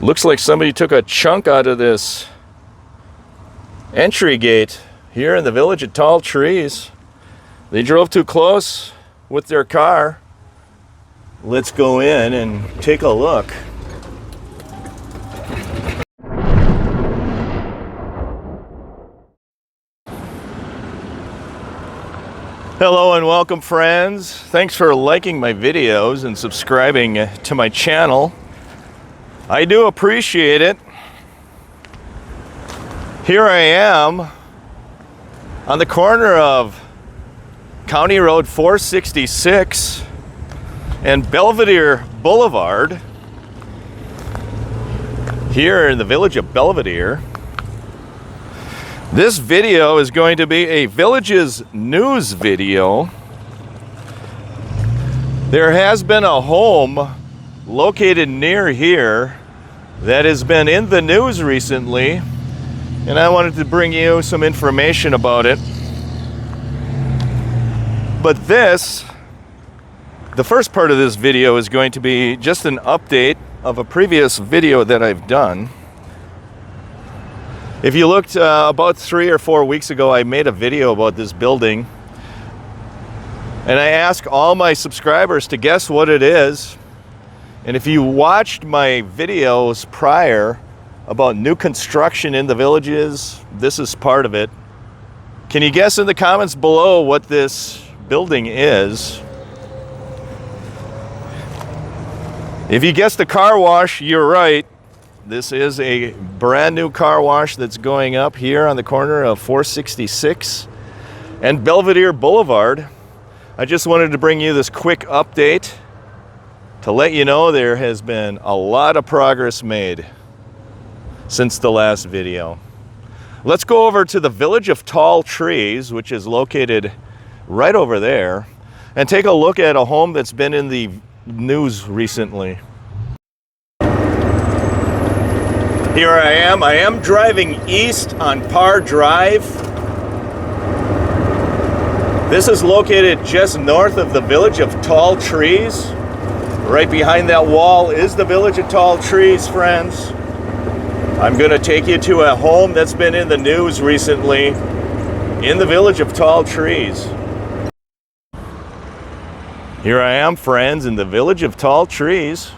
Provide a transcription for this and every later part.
Looks like somebody took a chunk out of this entry gate here in the village of Tall Trees. They drove too close with their car. Let's go in and take a look. Hello and welcome, friends. Thanks for liking my videos and subscribing to my channel. I do appreciate it. Here I am on the corner of County Road 466 and Belvedere Boulevard here in the village of Belvedere. This video is going to be a village's news video. There has been a home located near here that has been in the news recently, and I wanted to bring you some information about it. But the first part of this video is going to be just an update of a previous video that I've done. If you looked about 3 or 4 weeks ago, I made a video about this building, and I asked all my subscribers to guess what it is. And if you watched my videos prior about new construction in the villages, this is part of it. Can you guess in the comments below what this building is? If you guessed a car wash, you're right. This is a brand new car wash that's going up here on the corner of 466 and Belvedere Boulevard. I just wanted to bring you this quick update to let you know there has been a lot of progress made since the last video. Let's go over to the village of Tall Trees, which is located right over there, and take a look at a home that's been in the news recently. Here I am driving east on Parr Drive. This is located just north of the village of Tall Trees. Right behind that wall is the village of Tall Trees, friends. I'm going to take you to a home that's been in the news recently in the village of Tall Trees. Here I am, friends, in the village of Tall Trees.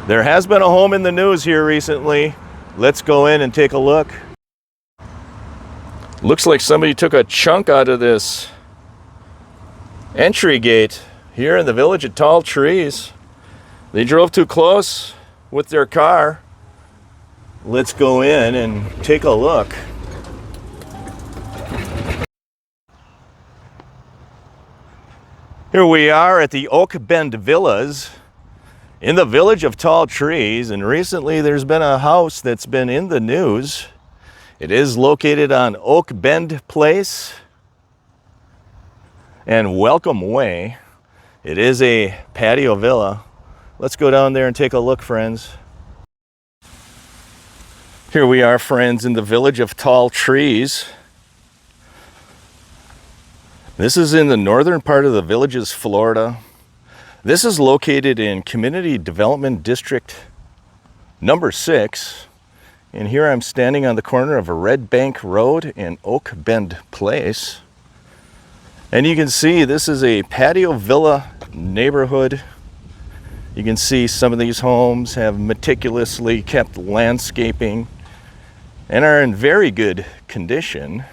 There has been a home in the news here recently. Let's go in and take a look. Looks like somebody took a chunk out of this entry gate here in the village of Tall Trees. They drove too close with their car. Let's go in and take a look. Here we are at the OakBend Villas in the village of Tall Trees, and recently there's been a house that's been in the news. It is located on OakBend Place and Welcome Way. It is a patio villa. Let's go down there and take a look, friends. Here we are, friends, in the village of Tall Trees. This is in the northern part of the Villages, Florida. This is located in Community Development District number 6. And here I'm standing on the corner of a Red Bank Road and OakBend Place. And you can see this is a patio villa neighborhood. You can see some of these homes have meticulously kept landscaping and are in very good condition.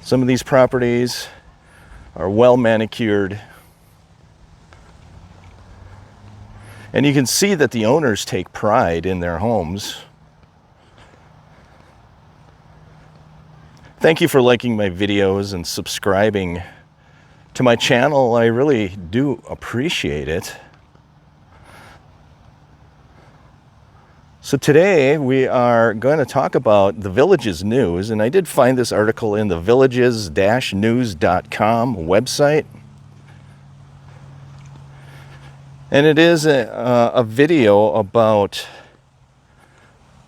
Some of these properties are well manicured. And you can see that the owners take pride in their homes. Thank you for liking my videos and subscribing to my channel. I really do appreciate it. So today we are going to talk about the Villages News, and I did find this article in the villages-news.com website. And it is a video about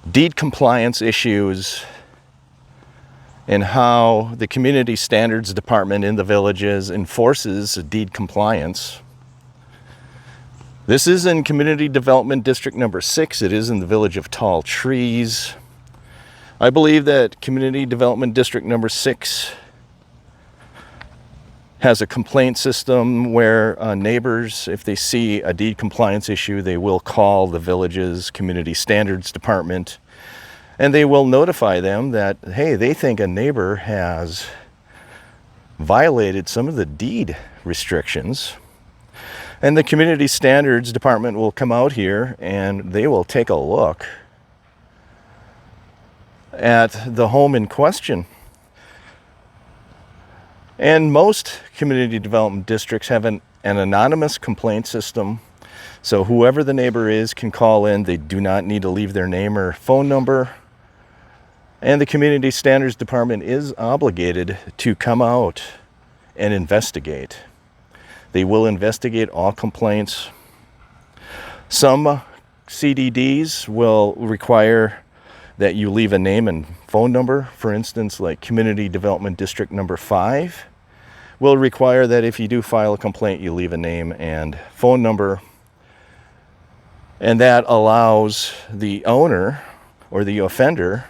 deed compliance issues and how the Community Standards Department in the Villages enforces deed compliance. This is in Community Development District number 6. It is in the Village of Tall Trees. I believe that Community Development District number 6 has a complaint system where neighbors, if they see a deed compliance issue, they will call the village's Community Standards Department, and they will notify them that, hey, they think a neighbor has violated some of the deed restrictions. And the Community Standards Department will come out here and they will take a look at the home in question. And most community development districts have an anonymous complaint system. So whoever the neighbor is can call in. They do not need to leave their name or phone number. And the Community Standards Department is obligated to come out and investigate. They will investigate all complaints. Some CDDs will require that you leave a name and phone number. For instance, like Community Development District number 5 will require that if you do file a complaint, you leave a name and phone number. And that allows the owner or the offender,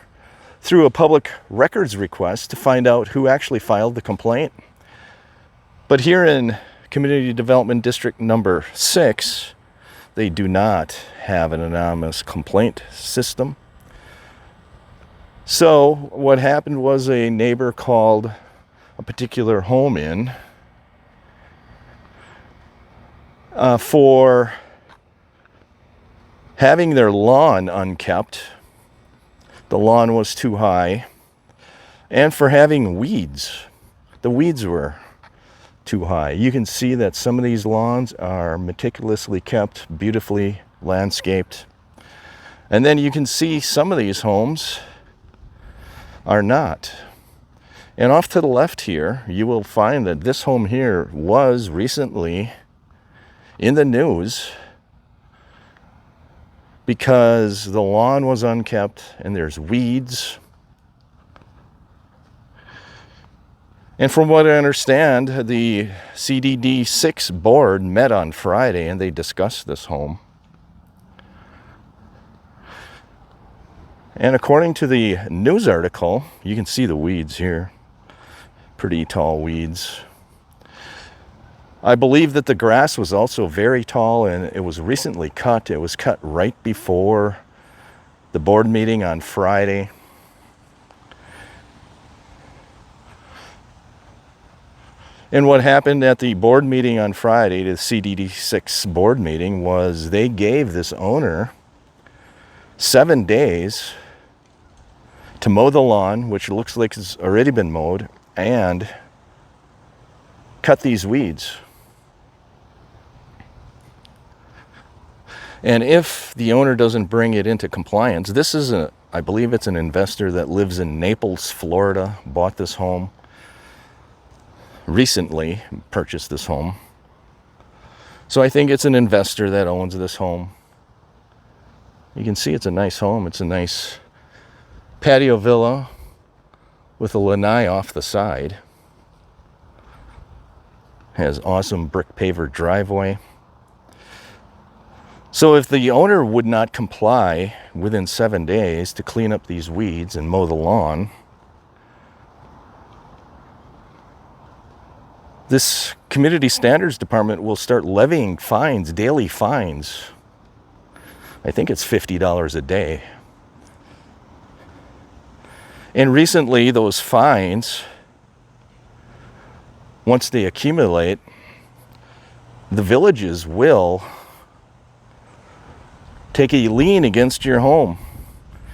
through a public records request, to find out who actually filed the complaint. But here in Community Development District number 6, they do not have an anonymous complaint system. So what happened was a neighbor called a particular home in for having their lawn unkept. The lawn was too high, and for having weeds. The weeds were too high. You can see that some of these lawns are meticulously kept, beautifully landscaped. And then you can see some of these homes are not. And off to the left here, you will find that this home here was recently in the news because the lawn was unkept and there's weeds. And from what I understand, the CDD 6 board met on Friday and they discussed this home. And according to the news article, you can see the weeds here. Pretty tall weeds. I believe that the grass was also very tall and it was recently cut. It was cut right before the board meeting on Friday. And what happened at the board meeting on Friday, the CDD6 board meeting, was they gave this owner 7 days to mow the lawn, which looks like it's already been mowed, and cut these weeds. And if the owner doesn't bring it into compliance, this is I believe it's an investor that lives in Naples, Florida, bought this home. Recently purchased this home. So I think it's an investor that owns this home. You can see it's a nice home. It's a nice patio villa with a lanai off the side. Has awesome brick paver driveway. So if the owner would not comply within 7 days to clean up these weeds and mow the lawn, this Community Standards Department will start levying fines, daily fines. I think it's $50 a day. And recently, those fines, once they accumulate, the villages will take a lien against your home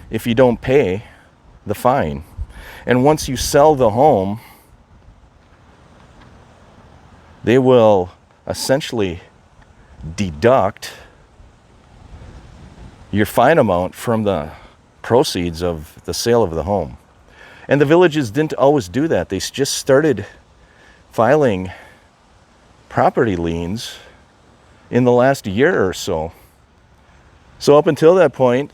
if you don't pay the fine. And once you sell the home, they will essentially deduct your fine amount from the proceeds of the sale of the home. And the villages didn't always do that. They just started filing property liens in the last year or so. So up until that point,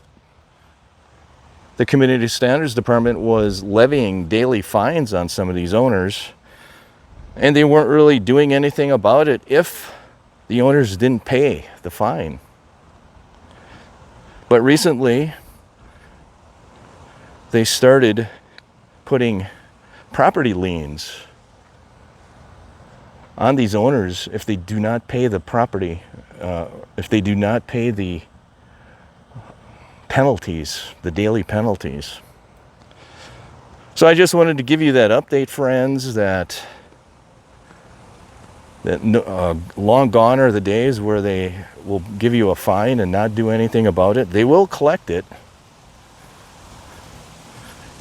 the Community Standards Department was levying daily fines on some of these owners, and they weren't really doing anything about it if the owners didn't pay the fine. But recently, they started putting property liens on these owners if they do not pay the property, if they do not pay the penalties, the daily penalties. So I just wanted to give you that update, friends, that long gone are the days where they will give you a fine and not do anything about it. They will collect it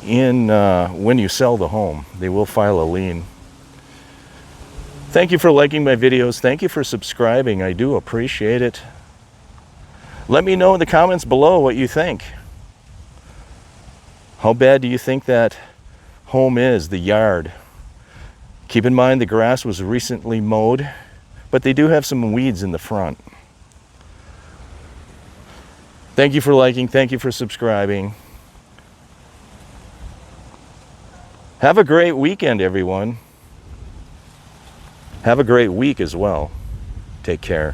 when you sell the home. They will file a lien. Thank you for liking my videos. Thank you for subscribing. I do appreciate it. Let me know in the comments below what you think. How bad do you think that home is, the yard? Keep in mind the grass was recently mowed, but they do have some weeds in the front. Thank you for liking. Thank you for subscribing. Have a great weekend, everyone. Have a great week as well. Take care.